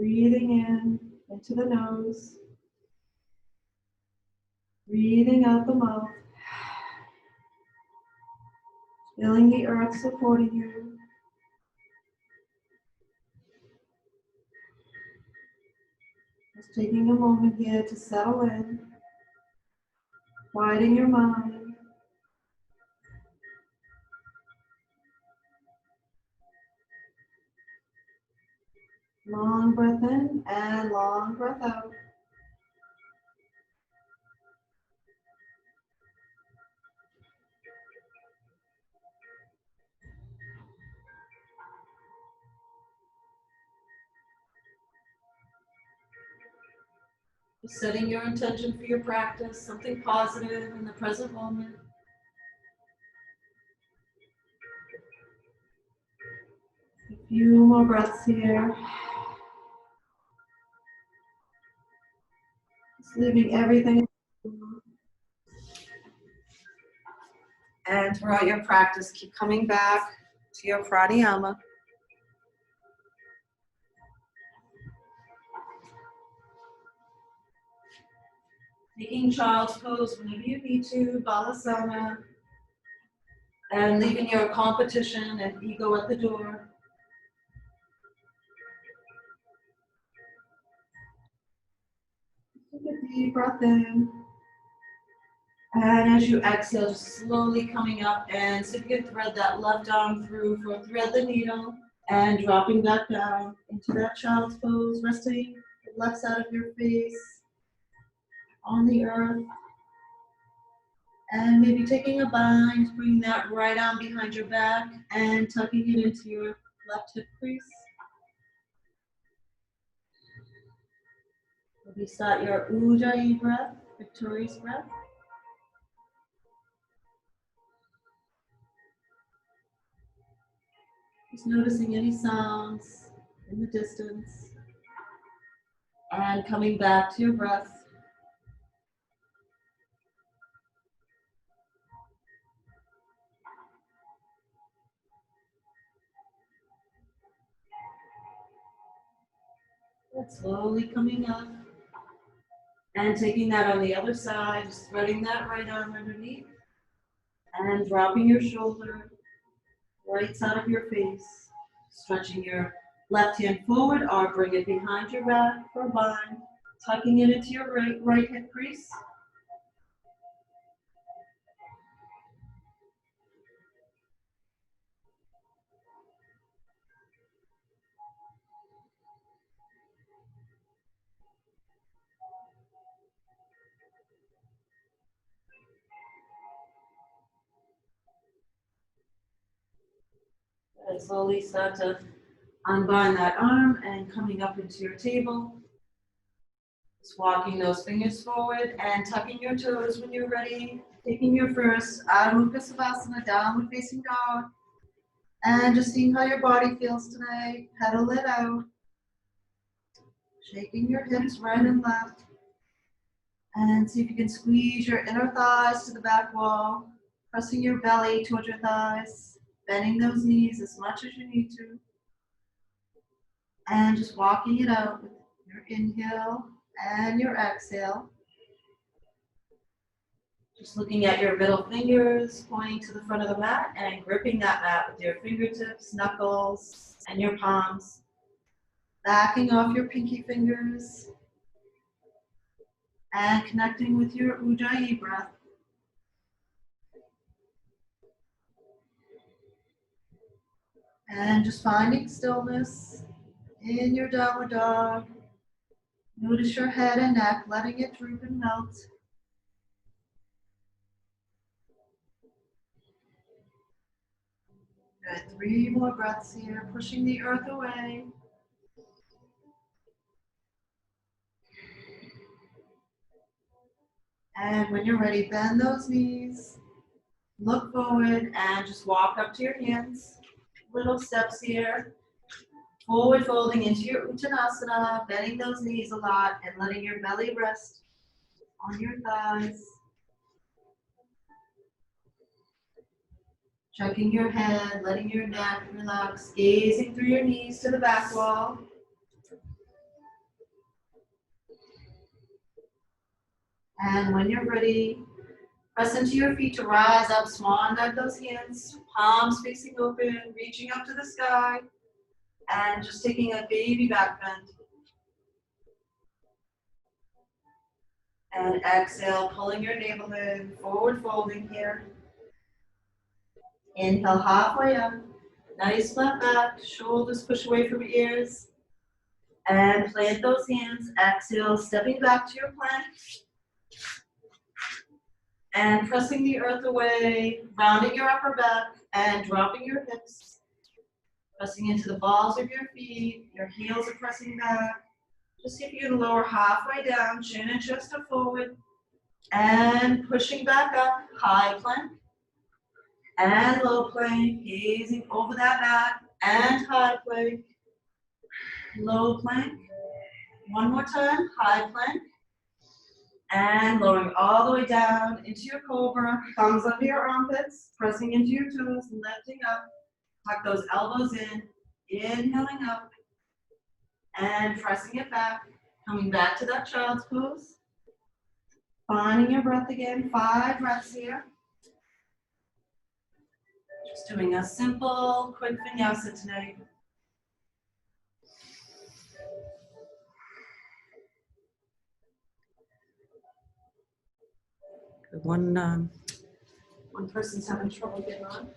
Breathing in into the nose. Breathing out the mouth. Feeling the earth supporting you. Just taking a moment here to settle in. Quieting your mind. Long breath in and long breath out. Setting your intention for your practice, something positive in the present moment. A few more breaths here. Just leaving everything. And throughout your practice, keep coming back to your pranayama. Taking child's pose whenever you need to, balasana, and leaving your competition and ego at the door. Take a deep breath in. And as you exhale, just slowly coming up, and see if you can thread that left arm through for thread the needle, and dropping back down into that child's pose, resting the left side of your face on the earth. And maybe taking a bind, bringing that right arm behind your back and tucking it into your left hip crease. Maybe start your Ujjayi breath, victorious breath. Just noticing any sounds in the distance. And coming back to your breath. And slowly coming up. And taking that on the other side, just threading that right arm underneath. And dropping your shoulder, right side of your face. Stretching your left hand forward or bring it behind your back for a bind. Tucking it into your right hip crease. And slowly start to unbind that arm and coming up into your table. Just walking those fingers forward and tucking your toes when you're ready. Taking your first Adho Mukha Savasana, downward facing dog. And just seeing how your body feels tonight. Pedal it out. Shaking your hips right and left. And see if you can squeeze your inner thighs to the back wall. Pressing your belly towards your thighs. Bending those knees as much as you need to. And just walking it out with your inhale and your exhale. Just looking at your middle fingers, pointing to the front of the mat and gripping that mat with your fingertips, knuckles, and your palms. Backing off your pinky fingers and connecting with your Ujjayi breath. And just finding stillness in your downward dog. Notice your head and neck, letting it droop and melt. Good, 3 more breaths here, pushing the earth away. And when you're ready, bend those knees, look forward, and just walk up to your hands. Little steps here. Forward folding into your Uttanasana, bending those knees a lot and letting your belly rest on your thighs. Checking your head, letting your neck relax, gazing through your knees to the back wall. And when you're ready, press into your feet to rise up, swan dive those hands, palms facing open, reaching up to the sky, and just taking a baby back bend. And exhale, pulling your navel in, forward folding here. Inhale, halfway up. Nice flat back, shoulders push away from ears. And plant those hands. Exhale, stepping back to your plank. And pressing the earth away, rounding your upper back and dropping your hips. Pressing into the balls of your feet, your heels are pressing back. Just see if you can lower halfway down, chin and chest are forward. And pushing back up, high plank. And low plank, gazing over that back. And high plank, low plank. One more time, high plank. And lowering all the way down into your cobra, thumbs under your armpits, pressing into your toes, lifting up. Tuck those elbows in, inhaling up, and pressing it back. Coming back to that child's pose. Finding your breath again, 5 breaths here. Just doing a simple, quick vinyasa tonight. One person's having trouble getting on.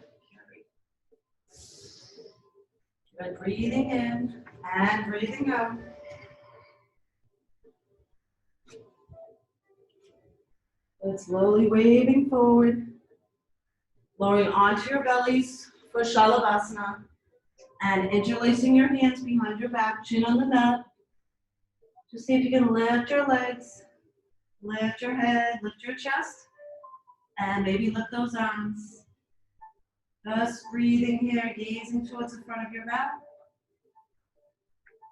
Good, breathing in and breathing out. Good, slowly waving forward. Lowering onto your bellies for Shalavasana. And interlacing your hands behind your back, chin on the mat. Just see if you can lift your legs, lift your head, lift your chest, and maybe lift those arms. Just breathing here, gazing towards the front of your mat.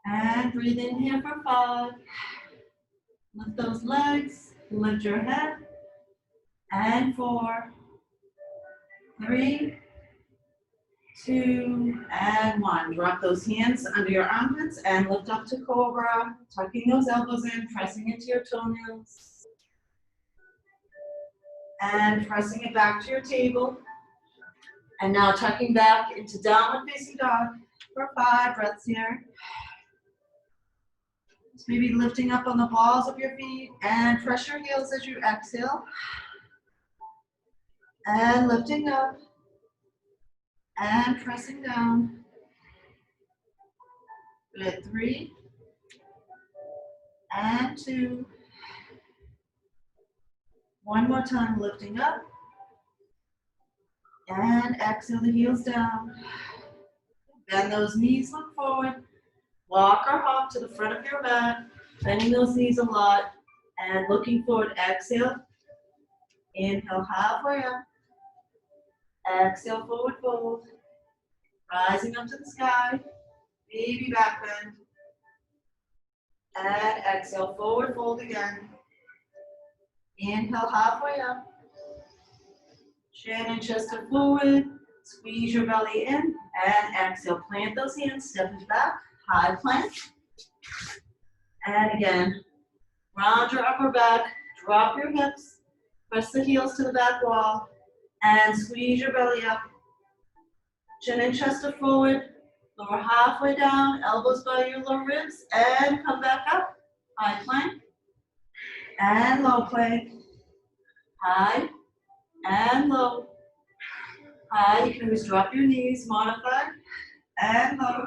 And breathe in here for 5. Lift those legs, lift your head. And 4, 3, 2, and 1. Drop those hands under your armpits and lift up to cobra, tucking those elbows in, pressing into your toenails. And pressing it back to your table. And now tucking back into downward facing dog for 5 breaths here. Just maybe lifting up on the balls of your feet and press your heels as you exhale. And lifting up and pressing down. Good, 3 and 2. One more time, lifting up. And exhale the heels down. Bend those knees, look forward. Walk or hop to the front of your mat. Bending those knees a lot. And looking forward, exhale. Inhale, halfway up. Exhale, forward fold. Rising up to the sky. Baby back bend. And exhale, forward fold again. Inhale, halfway up. Chin and chest are forward. Squeeze your belly in. And exhale, plant those hands, step it back. High plank. And again, round your upper back. Drop your hips. Press the heels to the back wall. And squeeze your belly up. Chin and chest are forward. Lower halfway down. Elbows by your lower ribs. And come back up. High plank. And low plank. High. And low. High, you can always drop your knees, modify, and low.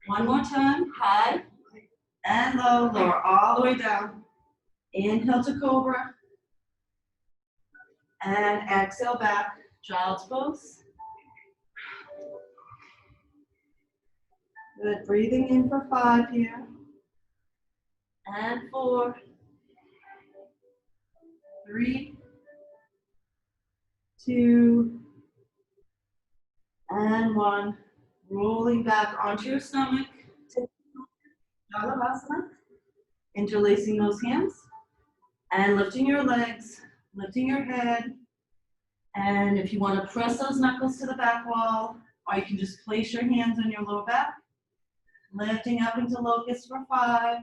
One more time, high, and low, lower all the way down. Inhale to cobra. And exhale back, child's pose. Good, breathing in for 5 here. And 4, 3, 2, and 1. Rolling back onto your stomach. Shalavasana. Interlacing those hands. And lifting your legs, lifting your head. And if you want to press those knuckles to the back wall, or you can just place your hands on your lower back. Lifting up into locust for 5,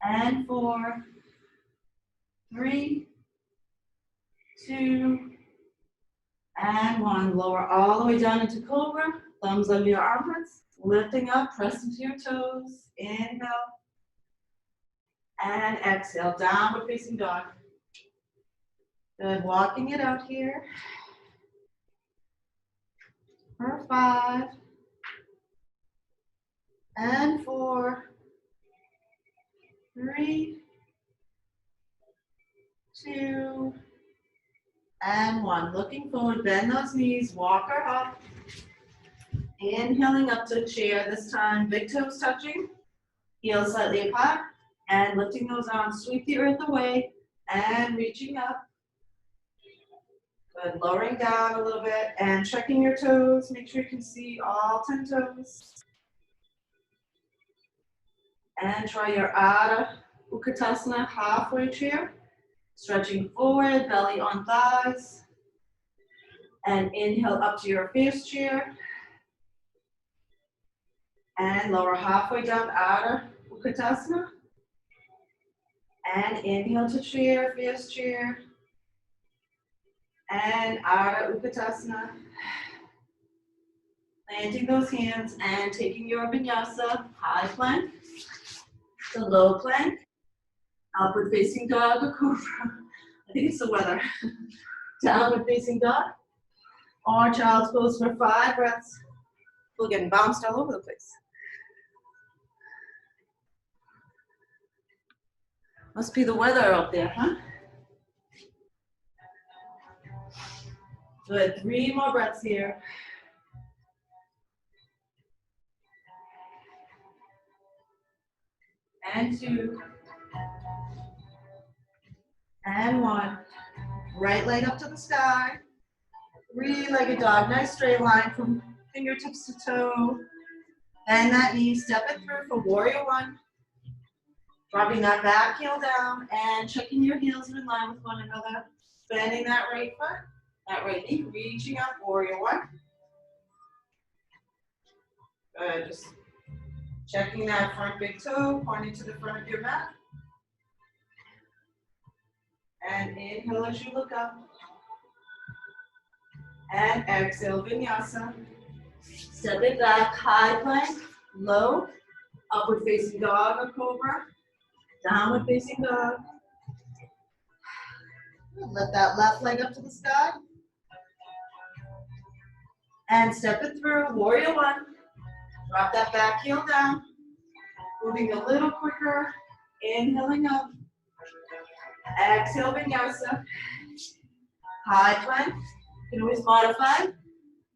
and 4, 3, 2, and 1. Lower all the way down into cobra. Thumbs under your armpits. Lifting up, press into your toes. Inhale. And exhale. Downward facing dog. Good. Walking it out here. For 5. And 4. 3, 2, and 1. Looking forward, bend those knees, walk or hop. Inhaling up to chair this time, big toes touching, heels slightly apart, and lifting those arms, sweep the earth away, and reaching up. Good, lowering down a little bit, and checking your toes, make sure you can see all 10 toes. And try your Ardha Utkatasana halfway chair. Stretching forward, belly on thighs. And inhale up to your face chair. And lower halfway down, Ardha Utkatasana. And inhale to chair, face chair. And Ardha Utkatasana. Planting those hands and taking your vinyasa, high plank to low plank. Upward facing dog or cobra. I think it's the weather. Downward facing dog. Or child's pose for 5 breaths. We're getting bounced all over the place. Must be the weather out there, huh? Good, 3 more breaths here. And 2. And 1. Right leg up to the sky. 3-legged dog, nice straight line from fingertips to toe. Bend that knee, step it through for warrior 1. Dropping that back heel down and checking your heels in line with one another. Bending that right foot, that right knee, reaching up, warrior 1. Good, just checking that front big toe, pointing to the front of your mat. And inhale as you look up. And exhale, vinyasa. Step it back, high plank, low, upward facing dog or cobra, downward facing dog. Lift that left leg up to the sky. And step it through, warrior 1. Drop that back heel down. Moving a little quicker, inhaling up. Exhale, vinyasa. High plank, you can always modify.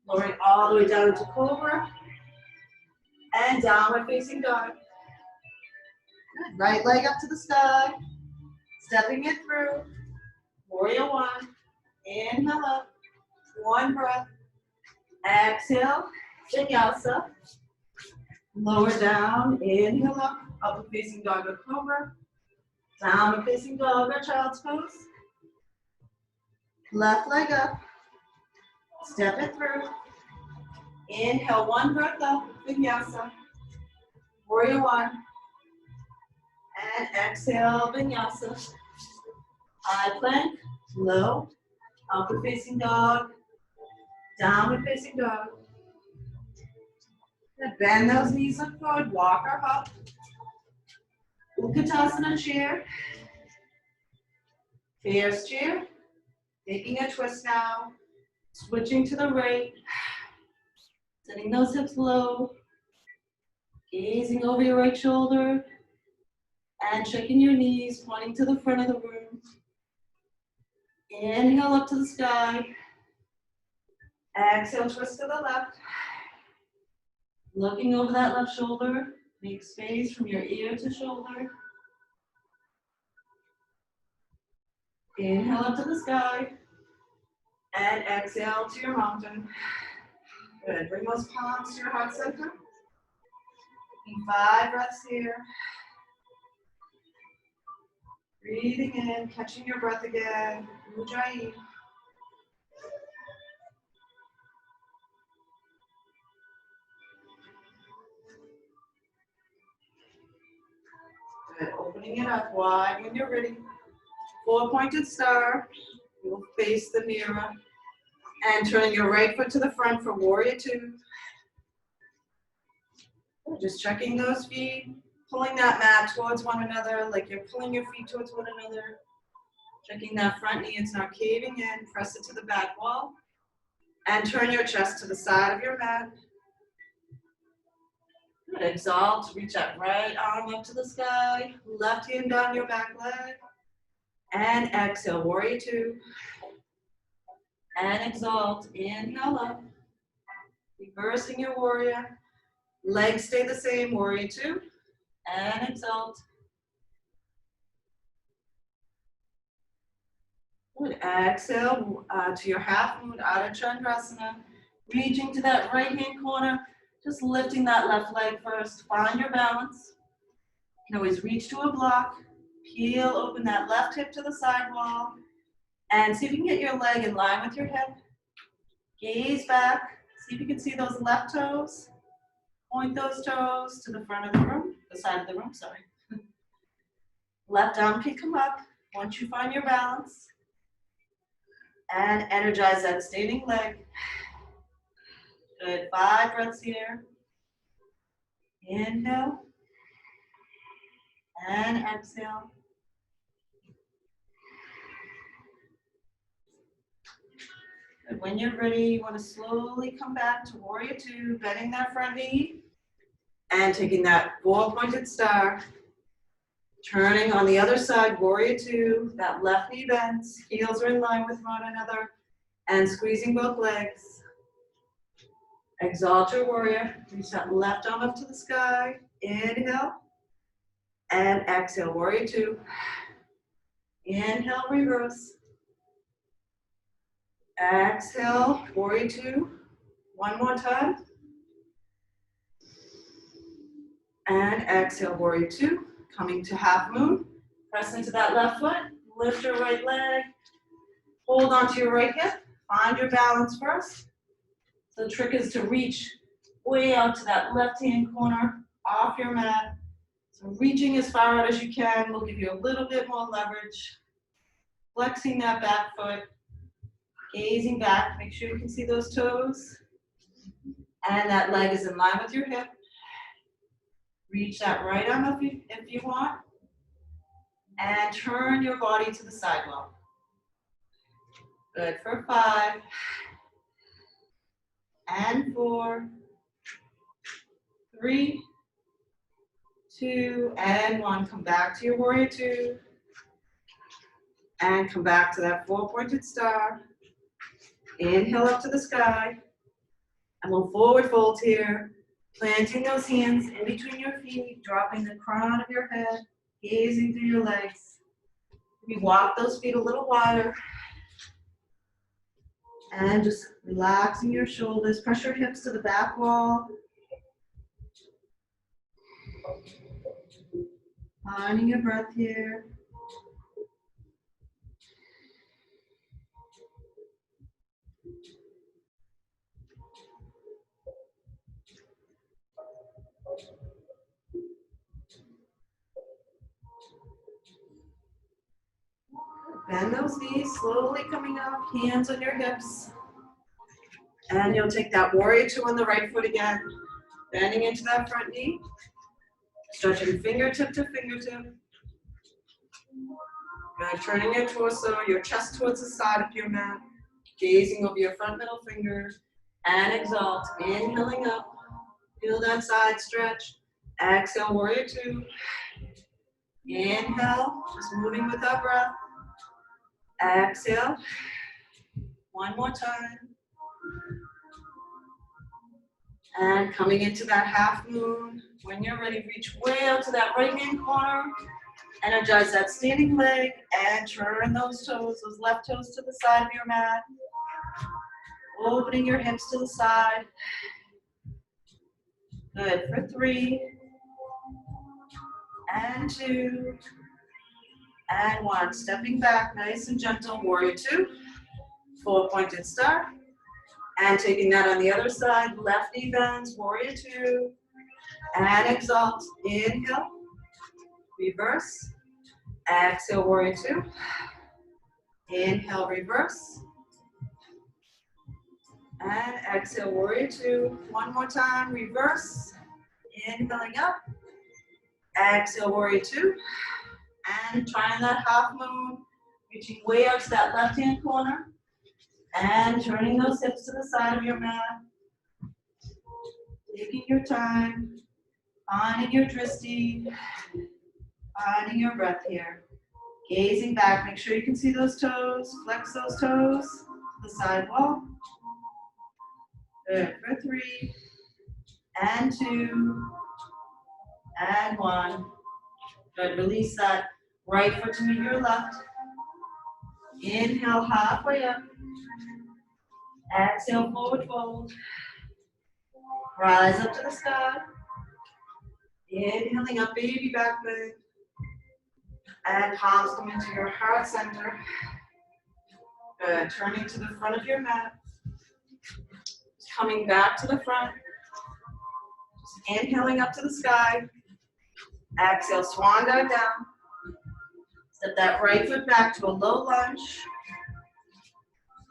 Lowering all the way down into cobra. And downward facing dog. Good. Right leg up to the sky. Stepping it through. Warrior 1. Inhale up. 1 breath. Exhale. Vinyasa. Lower down. Inhale up. Upward facing dog or cobra. Downward facing dog or child's pose. Left leg up. Step it through. Inhale, 1 breath up, vinyasa. Warrior 1. And exhale, vinyasa. High plank, low, upward facing dog, downward facing dog. Good. Bend those knees, look forward, walk or hop. Utkatasana chair. Face chair. Taking a twist now. Switching to the right. Setting those hips low. Gazing over your right shoulder. And checking your knees, pointing to the front of the room. Inhale up to the sky. Exhale, twist to the left. Looking over that left shoulder. Make space from your ear to shoulder. Inhale up to the sky. And exhale to your mountain. Good. Bring those palms to your heart center. Taking 5 breaths here. Breathing in, catching your breath again. Ujjayi. Good. Opening it up wide when you're ready. 4-pointed star. You'll face the mirror. And turn your right foot to the front for warrior two. Just checking those feet, pulling that mat towards one another, like you're pulling your feet towards one another. Checking that front knee, it's not caving in. Press it to the back wall. And turn your chest to the side of your mat. Good. Exalt, reach that right arm up to the sky. Left hand down your back leg. And exhale, warrior two. And exalt, inhale up. Reversing your warrior. Legs stay the same, warrior two. And exalt. Good. Exhale to your half moon, Adho Chandrasana. Reaching to that right hand corner. Just lifting that left leg first. Find your balance. You can always reach to a block. Peel open that left hip to the side wall. And see if you can get your leg in line with your hip. Gaze back. See if you can see those left toes. Point those toes to the front of the room, the side of the room, sorry. Left arm can come up once you find your balance. And energize that standing leg. Good, 5 breaths here. Inhale. And exhale. Good. When you're ready, you want to slowly come back to warrior two, bending that front knee. And taking that 4-pointed star. Turning on the other side, warrior two. That left knee bends, heels are in line with one another. And squeezing both legs. Exalt your warrior. Reach that left arm up to the sky. Inhale. And exhale, warrior two. Inhale, reverse. Exhale, warrior two. One more time. And exhale, warrior two. Coming to half moon. Press into that left foot. Lift your right leg. Hold onto your right hip. Find your balance first. So the trick is to reach way out to that left-hand corner off your mat. So reaching as far out as you can will give you a little bit more leverage. Flexing that back foot. Gazing back. Make sure you can see those toes. And that leg is in line with your hip. Reach that right arm if you want. And turn your body to the side wall. Good for 5. And 4, 3, 2, and 1. Come back to your warrior two. And come back to that 4-pointed star. Inhale up to the sky. And we'll forward fold here. Planting those hands in between your feet, dropping the crown of your head, gazing through your legs. Maybe walk those feet a little wider. And just relaxing your shoulders. Press your hips to the back wall. Finding your breath here. Bend those knees, slowly coming up, hands on your hips. And you'll take that warrior two on the right foot again, bending into that front knee. Stretching fingertip to fingertip. Good, turning your torso, your chest towards the side of your mat. Gazing over your front middle finger. And exalt, inhaling up. Feel that side stretch. Exhale, warrior two. Inhale, just moving with our breath. Exhale. One more time. And coming into that half moon. When you're ready, reach way out to that right hand corner. Energize that standing leg and turn those toes, those left toes to the side of your mat. Opening your hips to the side. Good for 3. And 2. And 1. Stepping back, nice and gentle, warrior two. 4-pointed star. And taking that on the other side, left knee bends, warrior two. And exalt, inhale. Reverse. Exhale, warrior two. Inhale, reverse. And exhale, warrior two. One more time, reverse. Inhaling up. Exhale, warrior two. And trying that half moon, reaching way out to that left-hand corner. And turning those hips to the side of your mat. Taking your time, finding your drishti, finding your breath here. Gazing back, make sure you can see those toes, flex those toes to the side wall. Good, for three, and two, and one. Good, release that right foot to meet your left. Inhale, halfway up. Exhale, forward fold. Rise up to the sky. Inhaling up, baby back bend. And palms come into your heart center. Good, turning to the front of your mat. Coming back to the front. Just inhaling up to the sky. Exhale, swan dive down. Step that right foot back to a low lunge.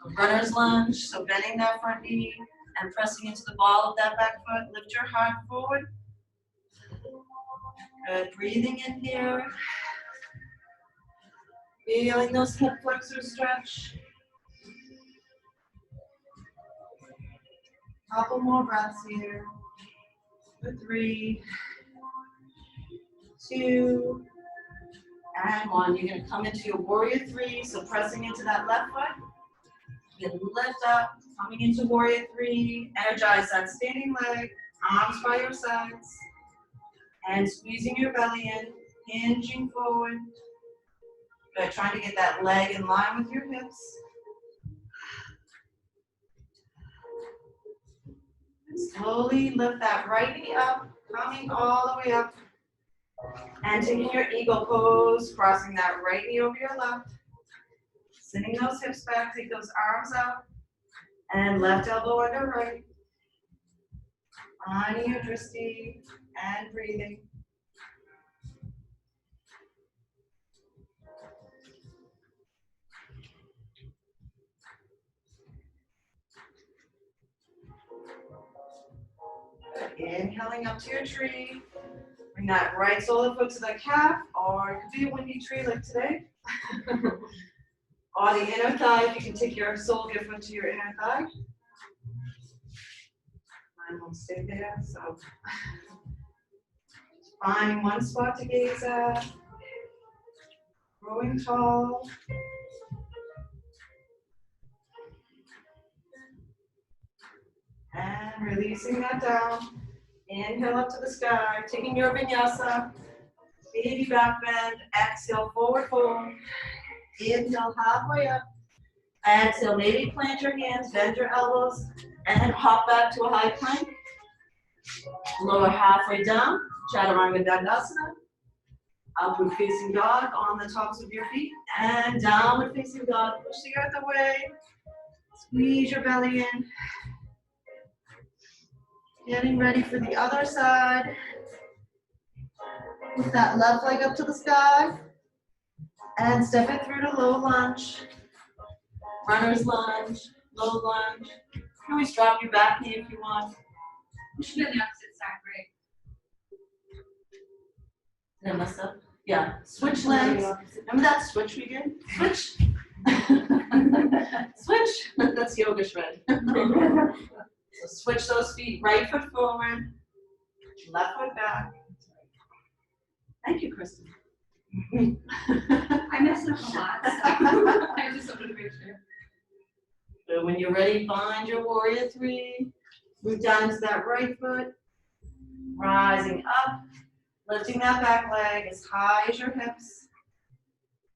A runner's lunge, so bending that front knee and pressing into the ball of that back foot. Lift your heart forward. Good, breathing in here. Feeling those hip flexors stretch. Couple more breaths here. For three, two, and one. You're gonna come into your warrior three, so pressing into that left foot. You can lift up, coming into warrior three, energize that standing leg, arms by your sides, and squeezing your belly in, hinging forward. Good, trying to get that leg in line with your hips. And slowly lift that right knee up, coming all the way up. And taking your eagle pose, crossing that right knee over your left. Sending those hips back, take those arms out. And left elbow under right. Finding your drishti and breathing. Inhaling up to your tree. Bring that right sole of the foot to the calf, or it could be a windy tree like today. Or the inner thigh, if you can take your sole of your foot to your inner thigh. Mine won't stay there, so just finding one spot to gaze at. Growing tall. And releasing that down. Inhale up to the sky, taking your vinyasa. Baby back bend, exhale, forward fold. Inhale, halfway up. Exhale, maybe plant your hands, bend your elbows, and hop back to a high plank. Lower halfway down, Chaturanga Dandasana. Upward facing dog on the tops of your feet, and downward facing dog. Push the earth away. Squeeze your belly in. Getting ready for the other side. With that left leg up to the sky. And step it through to low lunge. Runner's lunge, low lunge. You can always drop your back knee if you want. We should be on the opposite side, right? Did I mess up? Yeah. Switch legs. Remember that switch we did? Switch. Switch. That's yoga shred. So switch those feet. Right foot forward. Left foot back. Thank you, Kristen. I messed up a lot, so I just wanted to make sure. So when you're ready, find your warrior three. Move down to that right foot. Rising up. Lifting that back leg as high as your hips.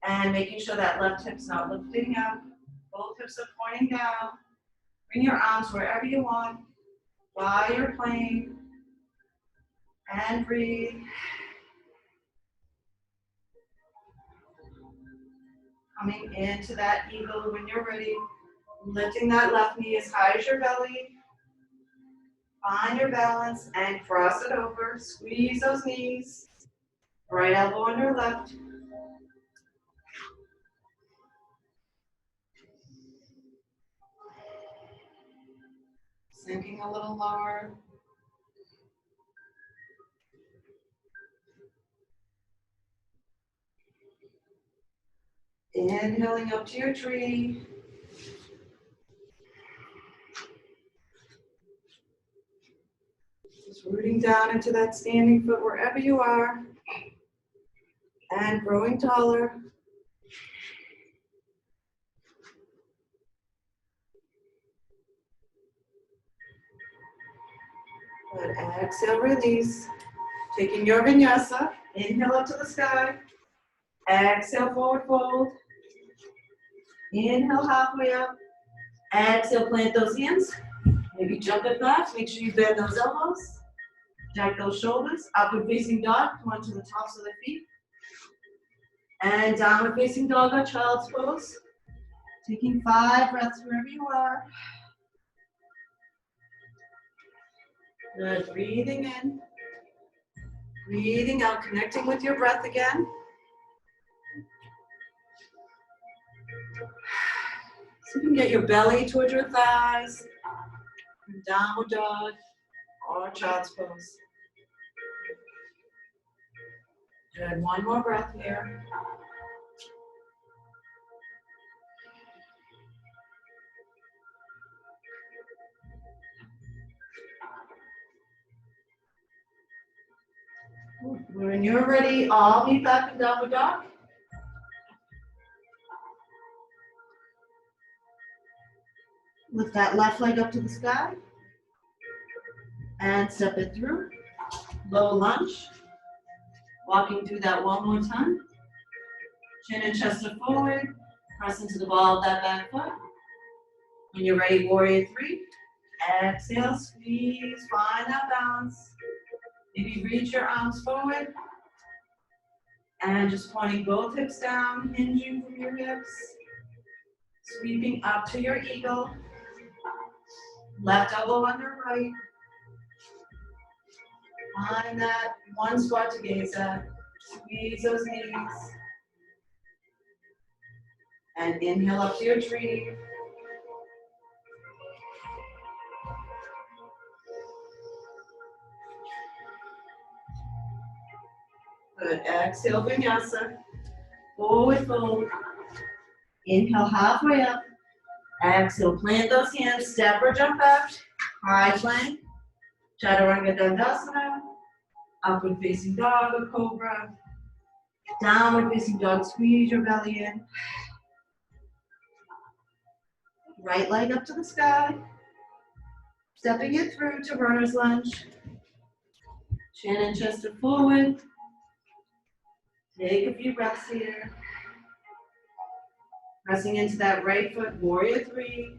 And making sure that left hip's not lifting up. Both hips are pointing down. Bring your arms wherever you want while you're playing. And breathe. Coming into that eagle when you're ready. Lifting that left knee as high as your belly. Find your balance and cross it over. Squeeze those knees. Right elbow under left. Sinking a little lower. Inhaling up to your tree. Just rooting down into that standing foot wherever you are. And growing taller. Good. Exhale, release. Taking your vinyasa. Inhale up to the sky. Exhale, forward fold. Inhale, halfway up. Exhale, plant those hands. Maybe jump it back. Make sure you bend those elbows. Jack those shoulders. Upward facing dog. Come onto the tops of the feet. And downward facing dog or child's pose. Taking 5 breaths wherever you are. Good. Breathing in. Breathing out. Connecting with your breath again. So you can get your belly towards your thighs. Downward dog or child's pose. Good. One more breath here. When you're ready, I'll meet back in downward dog. Lift that left leg up to the sky. And step it through. Low lunge. Walking through that one more time. Chin and chest are forward. Press into the ball of that back foot. When you're ready, warrior 3. Exhale, squeeze, find that balance. Maybe reach your arms forward. And just pointing both hips down, hinging from your hips. Sweeping up to your eagle. Left elbow under right. Find that one spot to gaze at. Squeeze those knees. And inhale up to your tree. Good. Exhale, vinyasa. Forward fold. Inhale, halfway up. Exhale, plant those hands. Step or jump back. High plank. Chaturanga Dandasana. Upward facing dog or cobra. Downward facing dog. Squeeze your belly in. Right leg up to the sky. Stepping it through to runner's lunge. Chin and chest are forward. Take a few breaths here. Pressing into that right foot, warrior 3.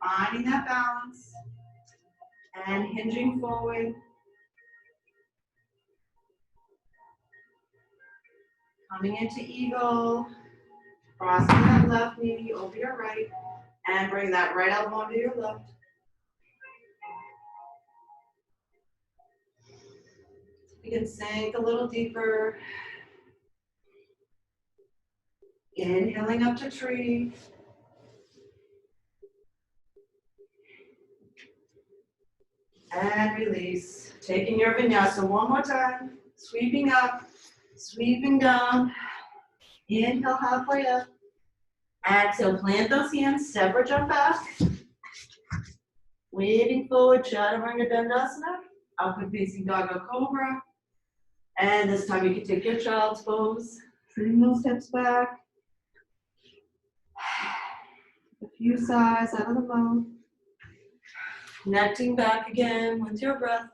Finding that balance. And hinging forward. Coming into eagle. Crossing that left knee over your right. And bring that right elbow onto your left. You can sink a little deeper. Inhaling up to tree. And release. Taking your vinyasa one more time. Sweeping up, sweeping down. Inhale, halfway up. Exhale, plant those hands, step or jump back. Waving forward, Chaturanga Dandasana. Upward facing dog or cobra. And this time you can take your child's pose. Bring those hips back. A few sighs out of the mouth. Connecting back again with your breath.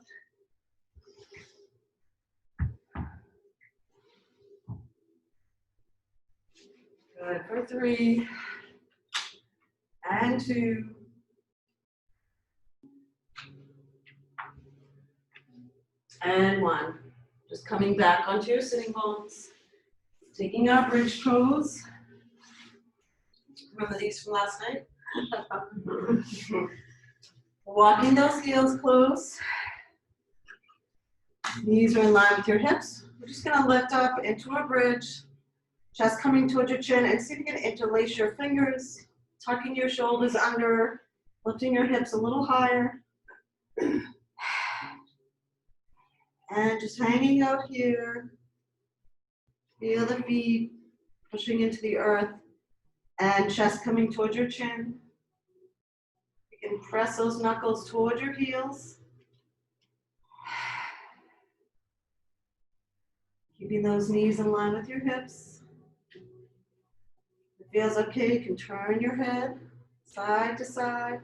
Good for 3. And 2. And 1. Just coming back onto your sitting bones. Taking our bridge pose. Remember these from last night? Walking those heels close. Knees are in line with your hips. We're just going to lift up into a bridge. Chest coming towards your chin, and see if you can interlace your fingers. Tucking your shoulders under. Lifting your hips a little higher. And just hanging out here. Feel the feet pushing into the earth and chest coming towards your chin. You can press those knuckles toward your heels. Keeping those knees in line with your hips. If it feels okay, you can turn your head side to side.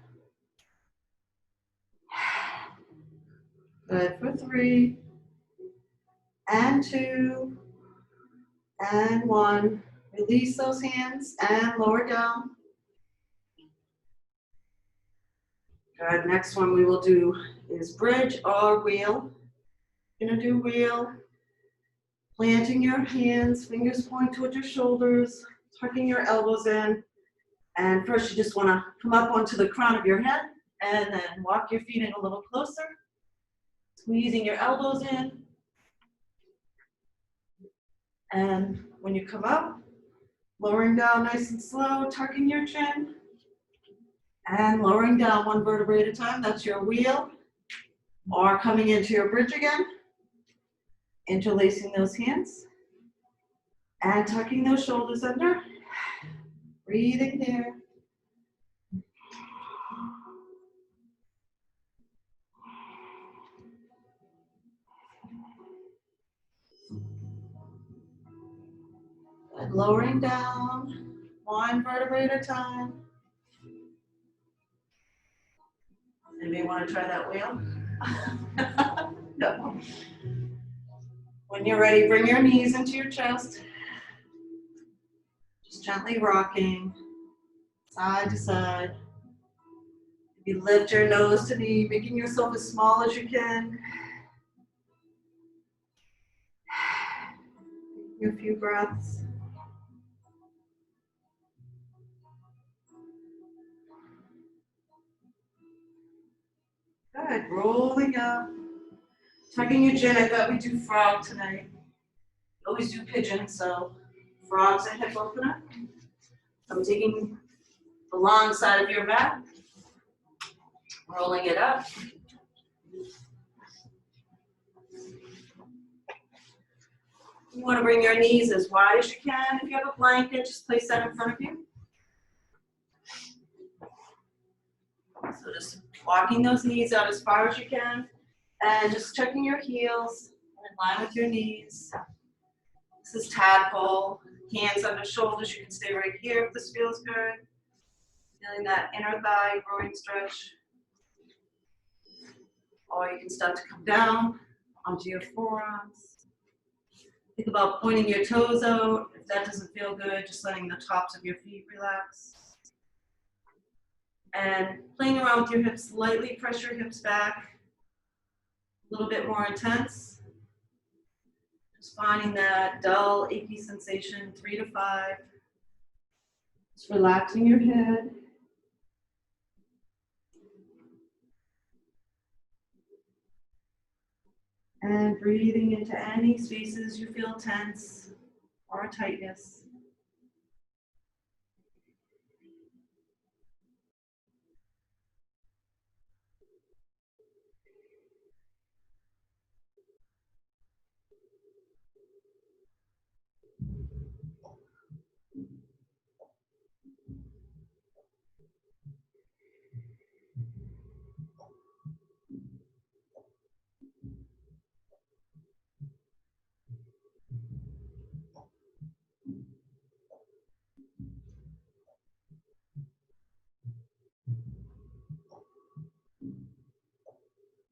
Good for 3, and 2, and 1. Release those hands and lower down. Good. Next one we will do is bridge or wheel. You're gonna do wheel. Planting your hands, fingers point towards your shoulders, tucking your elbows in. And first you just wanna come up onto the crown of your head and then walk your feet in a little closer. Squeezing your elbows in. And when you come up, lowering down nice and slow, tucking your chin. And lowering down 1 vertebrae at a time. That's your wheel. Or coming into your bridge again. Interlacing those hands. And tucking those shoulders under. Breathing here. And lowering down 1 vertebrae at a time. Anybody want to try that wheel? No. When you're ready, bring your knees into your chest. Just gently rocking side to side. You lift your nose to knee, making yourself as small as you can. Taking a few breaths. Good, rolling up. Tucking your chin. I thought we'd do frog tonight. We always do pigeon, so frog's a hip opener. I'm taking the long side of your mat, rolling it up. You want to bring your knees as wide as you can. If you have a blanket, just place that in front of you. So just walking those knees out as far as you can, and just checking your heels in line with your knees. This is tadpole, hands under shoulders. You can stay right here if this feels good. Feeling that inner thigh growing stretch. Or you can start to come down onto your forearms. Think about pointing your toes out. If that doesn't feel good, just letting the tops of your feet relax. And playing around with your hips, lightly press your hips back. A little bit more intense. Just finding that dull, achy sensation, 3 to 5. Just relaxing your head. And breathing into any spaces you feel tense or tightness.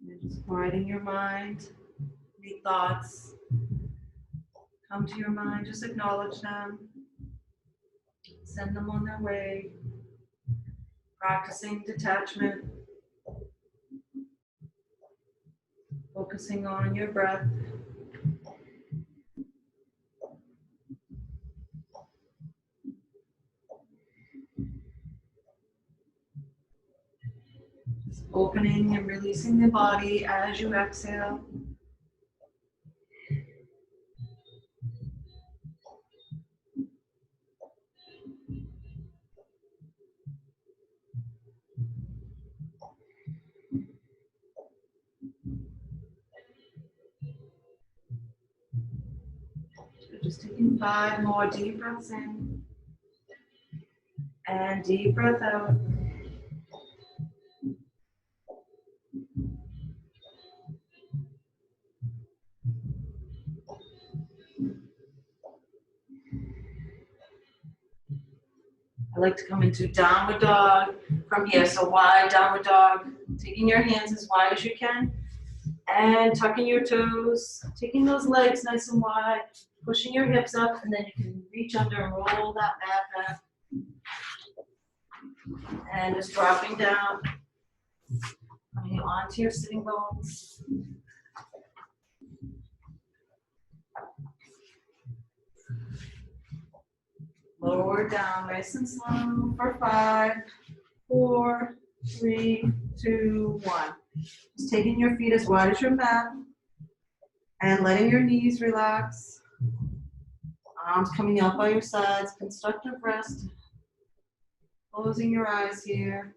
And just quieting your mind. Any thoughts come to your mind, just acknowledge them. Send them on their way. Practicing detachment. Focusing on your breath. Just opening and releasing the body as you exhale. Just taking 5 more deep breaths in and deep breath out. I like to come into downward dog from here. So wide downward dog, taking your hands as wide as you can and tucking your toes, taking those legs nice and wide, pushing your hips up, and then you can reach under and roll that mat back. And just dropping down, coming onto your sitting bones. Lower down nice and slow for 5, 4, 3, 2, 1. Just taking your feet as wide as your mat and letting your knees relax. Arms coming out by your sides, constructive rest. Closing your eyes here.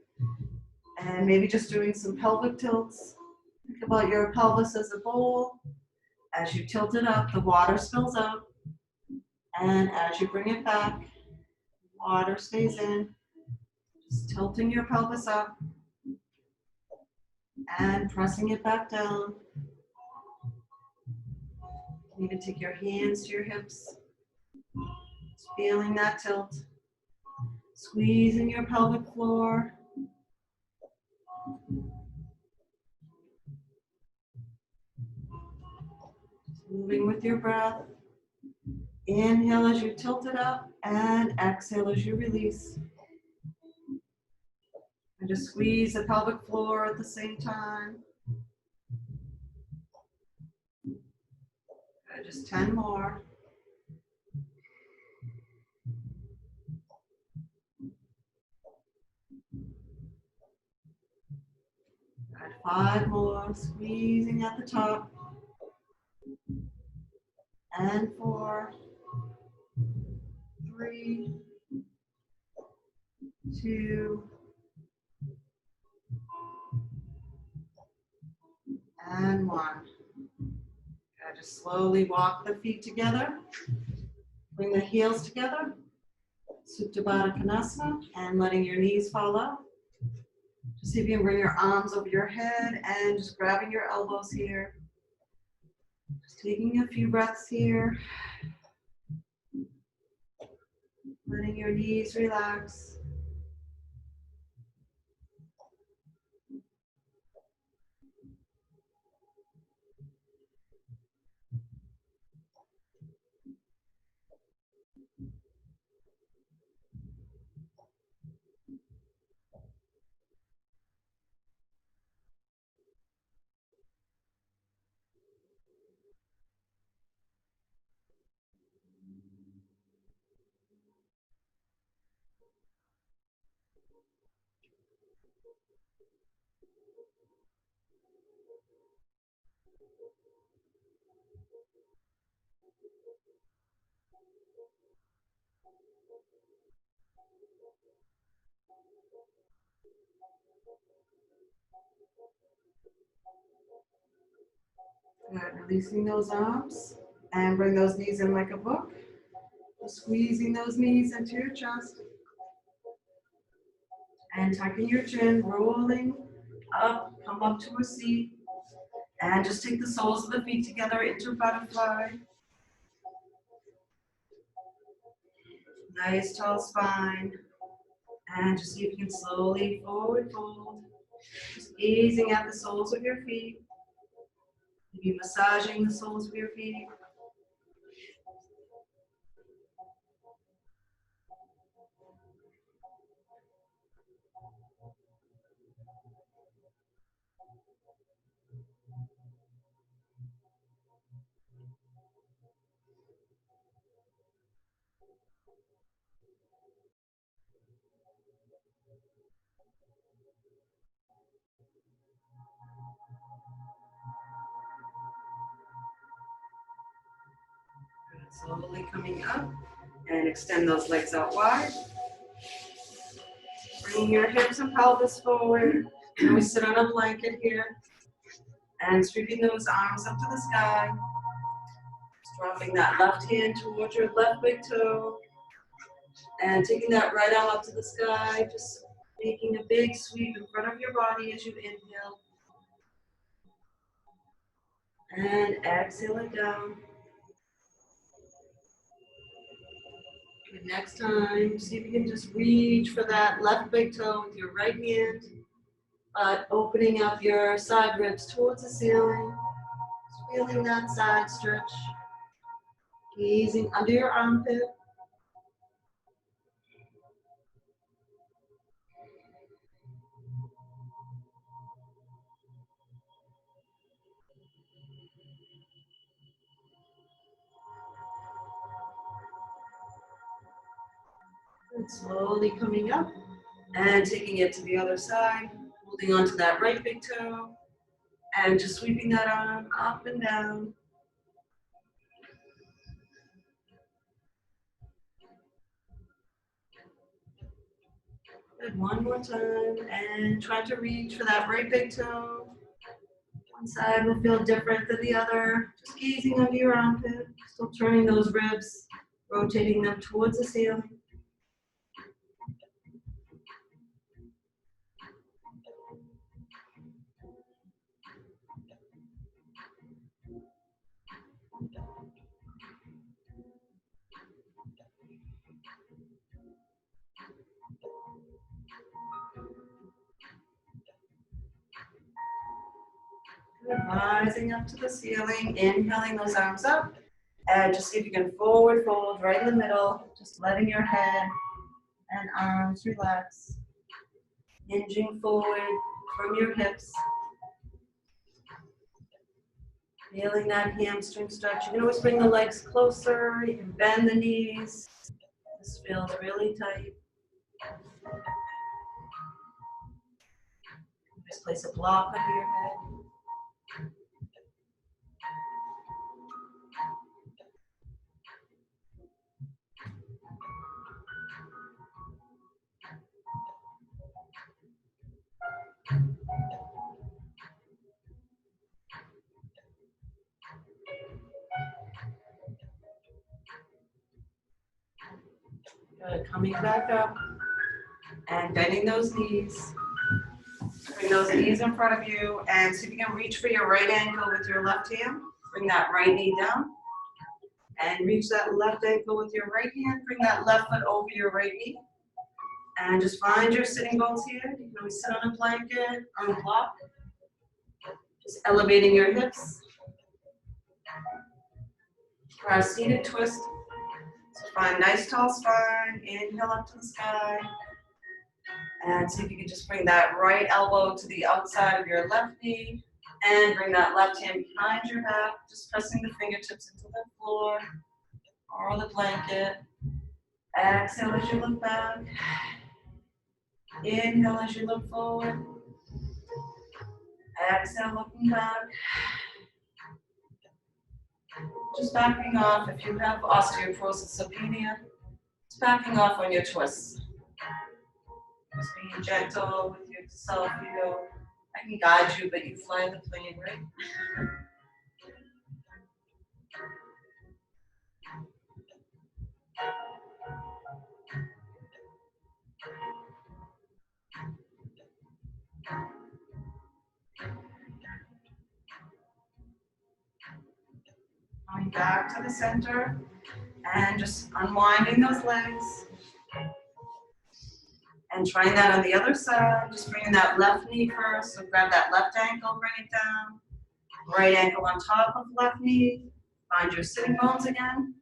And maybe just doing some pelvic tilts. Think about your pelvis as a bowl. As you tilt it up, the water spills out. And as you bring it back, water stays in. Just tilting your pelvis up and pressing it back down. You can even take your hands to your hips. Just feeling that tilt. Squeezing your pelvic floor. Just moving with your breath. Inhale as you tilt it up and exhale as you release. And just squeeze the pelvic floor at the same time. Good, just 10 more. Good, 5 more, squeezing at the top. And 4, 3, 2, and 1. Good, just slowly walk the feet together. Bring the heels together. Supta Baddha Konasana, and letting your knees fall out. Just see if you can bring your arms over your head and just grabbing your elbows here. Just taking a few breaths here. Letting your knees relax. Good, releasing those arms and bring those knees in like a book. Just squeezing those knees into your chest. And tucking your chin, rolling up, come up to a seat. And just take the soles of the feet together into butterfly. Nice tall spine. And just see if you can slowly forward fold. Just gazing at the soles of your feet. Maybe massaging the soles of your feet. Slowly coming up and extend those legs out wide. Bringing your hips and pelvis forward. And we sit on a blanket here and sweeping those arms up to the sky. Dropping that left hand towards your left big toe. And taking that right arm up to the sky. Just making a big sweep in front of your body as you inhale. And exhale it down. Good. Next time, see if you can just reach for that left big toe with your right hand, but opening up your side ribs towards the ceiling. Just feeling that side stretch. Gazing under your armpit. And slowly coming up and taking it to the other side, holding onto that right big toe and just sweeping that arm up and down. Good. One more time and try to reach for that right big toe. One side will feel different than the other. Just gazing under your armpit, still turning those ribs, rotating them towards the ceiling. Good. Rising up to the ceiling, inhaling those arms up. And just see if you can forward fold right in the middle, just letting your head and arms relax. Hinging forward from your hips. Feeling that hamstring stretch. You can always bring the legs closer. You can bend the knees. This feels really tight. Just place a block under your head. Good. Coming back up and bending those knees. Bring those knees in front of you and see if you can reach for your right ankle with your left hand. Bring that right knee down and reach that left ankle with your right hand. Bring that left foot over your right knee. And just find your sitting bones here. You can always sit on a blanket, on a block. Just elevating your hips. For our seated twist. So find nice tall spine. Inhale up to the sky. And see if you can just bring that right elbow to the outside of your left knee. And bring that left hand behind your back. Just pressing the fingertips into the floor or the blanket. Exhale as you look back. Inhale as you look forward. Exhale, looking back. Just backing off if you have osteoporosis of hernia. Just backing off on your twists. Just being gentle with yourself. You know, I can guide you, but you fly the plane, right? Coming back to the center and just unwinding those legs. And trying that on the other side, just bringing that left knee first. So grab that left ankle, bring it down. Right ankle on top of left knee. Find your sitting bones again.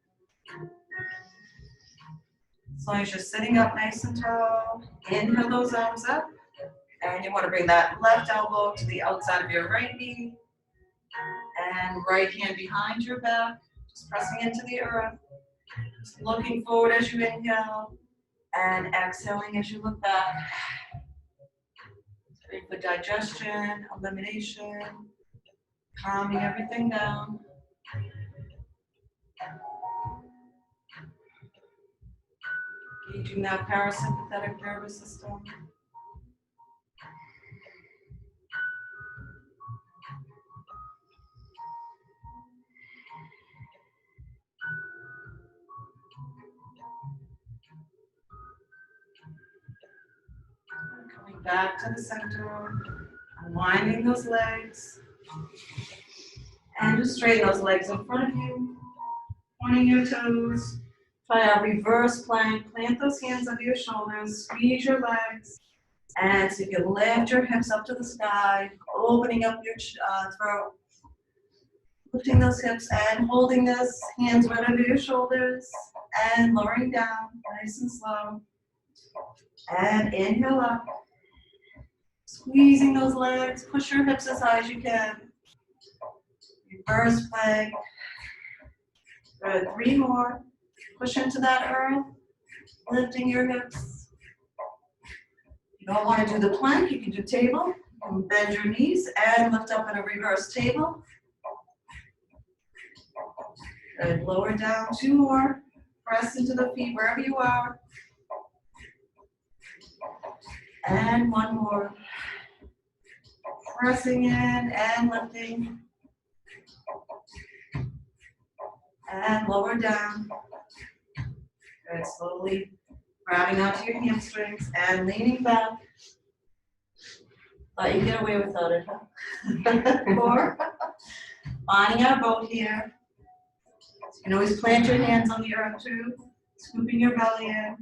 As long as you're sitting up nice and tall, inhale those arms up. And you want to bring that left elbow to the outside of your right knee. And right hand behind your back, just pressing into the earth. Just looking forward as you inhale. And exhaling as you look back. Great for digestion, elimination, calming everything down. Engaging that parasympathetic nervous system. back to the center, unwinding those legs. And just straighten those legs in front of you, pointing your toes. Try a reverse plank. Plant those hands under your shoulders, squeeze your legs. And so you can lift your hips up to the sky, opening up your throat. Lifting those hips and holding this, hands right under your shoulders. And lowering down, nice and slow. And inhale up. Squeezing those legs, push your hips as high as you can. Reverse plank. Good, 3 more. Push into that earth, lifting your hips. If you don't want to do the plank, you can do table. You can bend your knees and lift up in a reverse table. Good, lower down, 2 more. Press into the feet wherever you are. And 1 more. Pressing in and lifting. And lower down. Good, slowly grabbing onto your hamstrings and leaning back. Thought you'd get away without it, huh? 4. Finding our boat here. You can always plant your hands on the earth too. Scooping your belly in.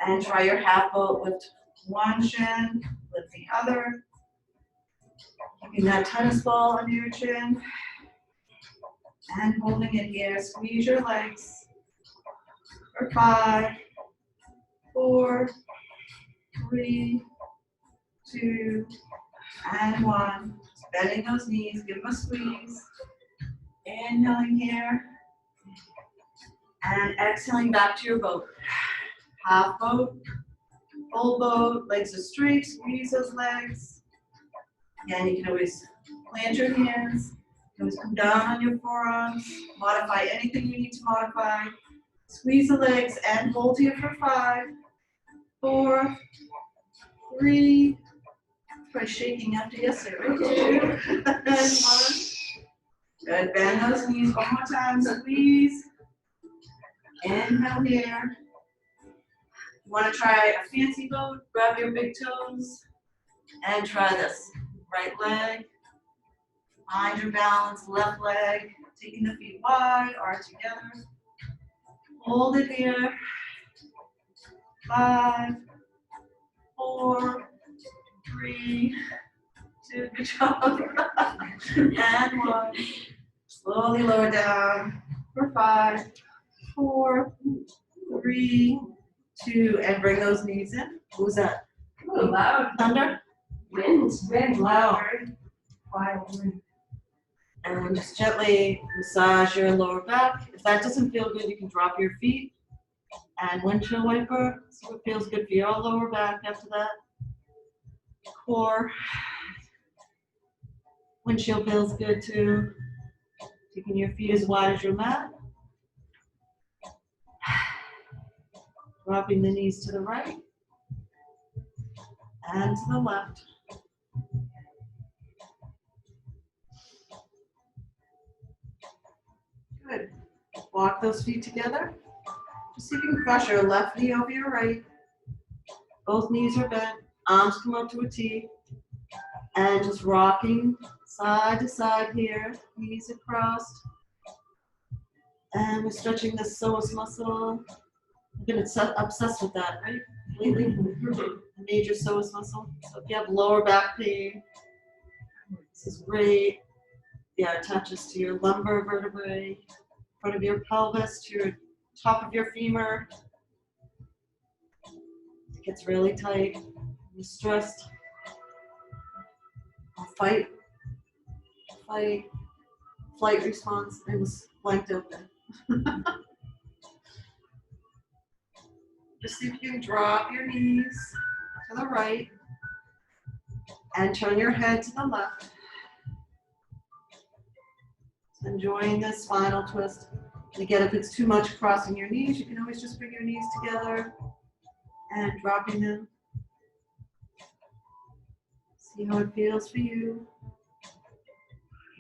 And try your half boat. Lift one shin, lift the other. Keeping that tennis ball under your chin. And holding it here. Squeeze your legs. For 5, 4, 3, 2, and 1. Just bending those knees. Give them a squeeze. Inhaling here. And exhaling back to your boat. Half boat, full boat, legs are straight, squeeze those legs. Again, you can always plant your hands. You can always come down on your forearms. Modify anything you need to modify. Squeeze the legs and hold here for 5, 4, 3. Try shaking after yesterday, right? 2, and 1. Good, bend those knees one more time, squeeze. Inhale here. You want to try a fancy boat, grab your big toes, and try this. Right leg, find your balance, left leg, taking the feet wide or together. Hold it here. 5, 4, 3, 2, good job. And 1. Slowly lower down for 5, 4, 3, 2, and bring those knees in. Who's that? Ooh, loud. Thunder? Wind, loud. Wild wind. And just gently massage your lower back. If that doesn't feel good, you can drop your feet and windshield wiper. See what feels good for your lower back after that. Core. Windshield feels good too. Taking your feet as wide as your mat. Dropping the knees to the right and to the left. Good. Walk those feet together. Just see if you can cross your left knee over your right. Both knees are bent. Arms come up to a T. And just rocking side to side here. Knees are crossed. And we're stretching the psoas muscle. I've been obsessed with that, right? Lately. The major psoas muscle. So if you have lower back pain, this is great. Yeah, it attaches to your lumbar vertebrae, front of your pelvis, to your top of your femur. It gets really tight. You're stressed. Fight, flight response. I was blanked out there. Just see if you can drop your knees to the right and turn your head to the left. So enjoying this spinal twist. And again, if it's too much crossing your knees, you can always just bring your knees together and dropping them. See how it feels for you.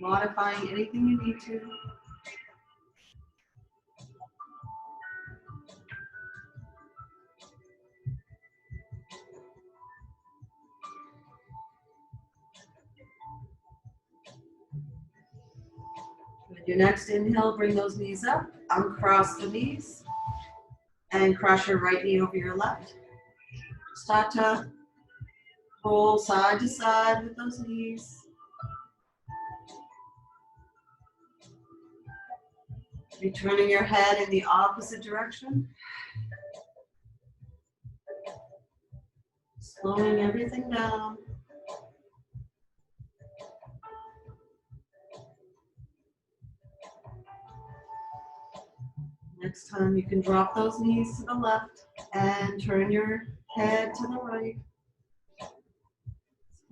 Modifying anything you need to. Your next inhale, bring those knees up, uncross the knees, and cross your right knee over your left. Start to roll side to side with those knees. Be turning your head in the opposite direction. Slowing everything down. Next time you can drop those knees to the left and turn your head to the right.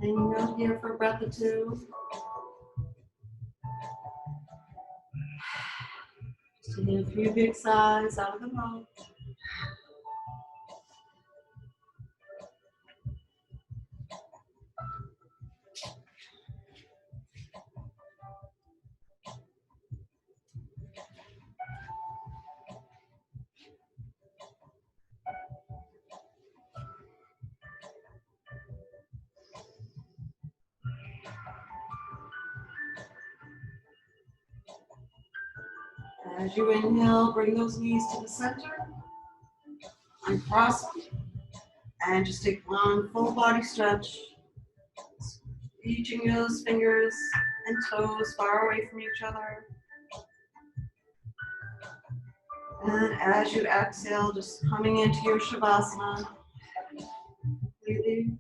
Hanging out here for a breath or two. Just taking a few big sighs out of the mouth. As you inhale, bring those knees to the center. Uncross them. And just take one full body stretch. Reaching those fingers and toes far away from each other. And as you exhale, just coming into your Shavasana. Completely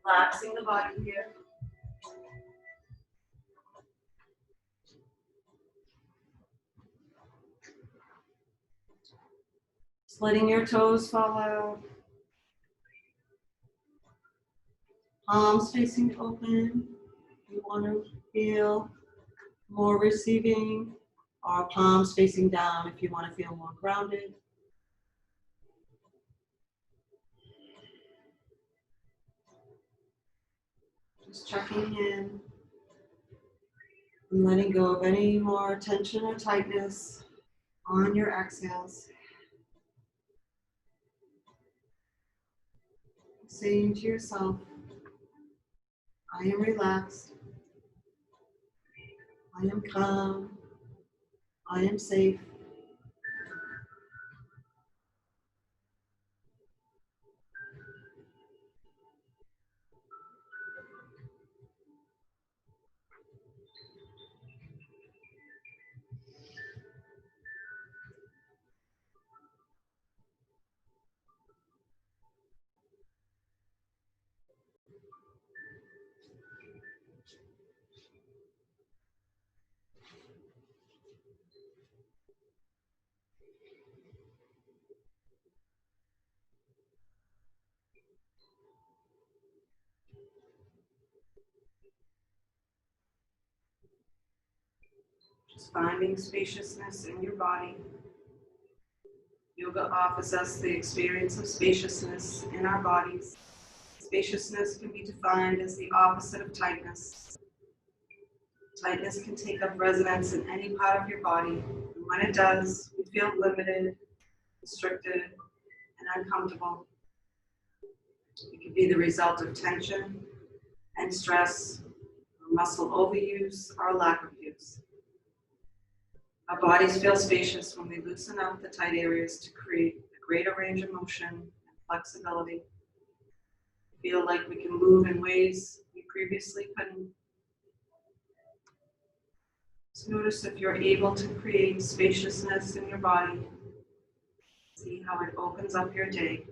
relaxing the body here. Just letting your toes fall out. Palms facing open. You want to feel more receiving, or palms facing down if you want to feel more grounded. Just checking in and letting go of any more tension or tightness on your exhales. Saying to yourself, I am relaxed, I am calm, I am safe. Just finding spaciousness in your body. Yoga offers us the experience of spaciousness in our bodies. Spaciousness can be defined as the opposite of tightness. Tightness can take up residence in any part of your body, and when it does, we feel limited, restricted, and uncomfortable. It can be the result of tension and stress, or muscle overuse, or lack of use. Our bodies feel spacious when we loosen up the tight areas to create a greater range of motion and flexibility. Feel like we can move in ways we previously couldn't. Just notice if you're able to create spaciousness in your body. See how it opens up your day.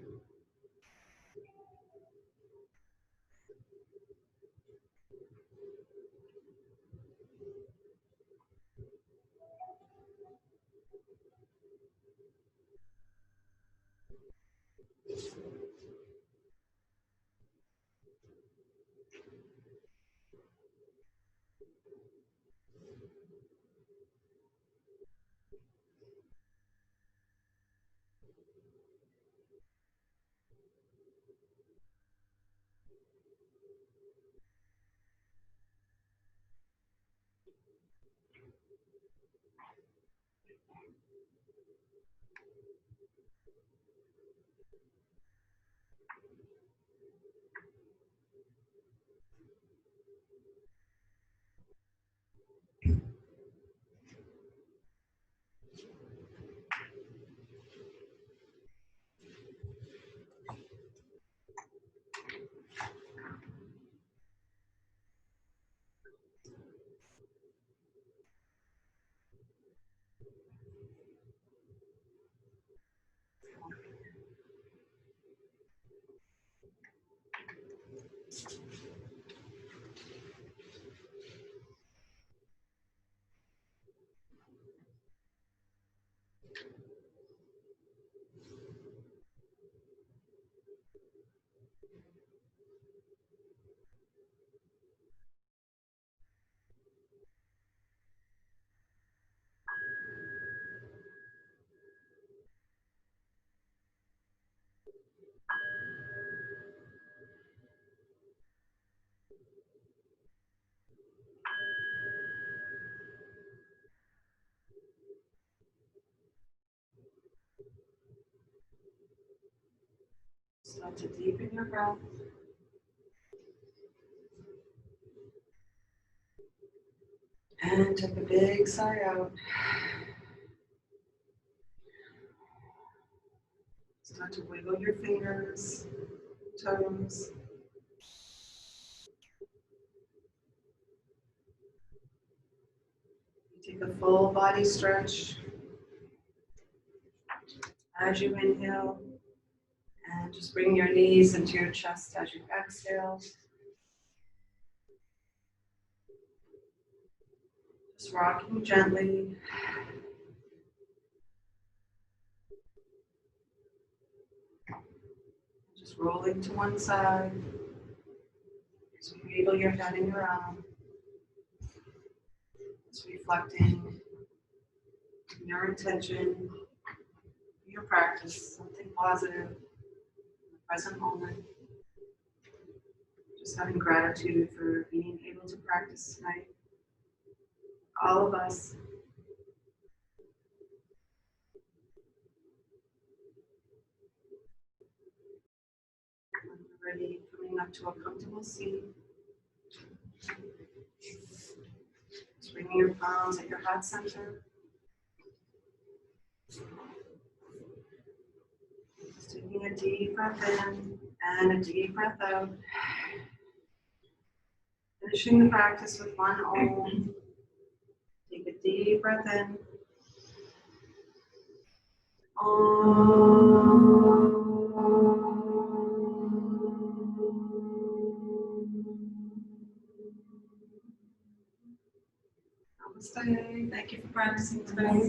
Start to deepen your breath. And take a big sigh out. Start to wiggle your fingers, toes. Take a full body stretch as you inhale. And just bring your knees into your chest as you exhale. Just rocking gently. Just rolling to one side. So you wiggle your head and your arm. Just reflecting your intention, your practice, something positive in the present moment. Just having gratitude for being able to practice tonight. All of us. When you're ready, coming up to a comfortable seat. Just bringing your palms at your heart center. Just taking a deep breath in and a deep breath out. Finishing the practice with one Om. Take a deep breath in. Namaste. Thank you for practicing today.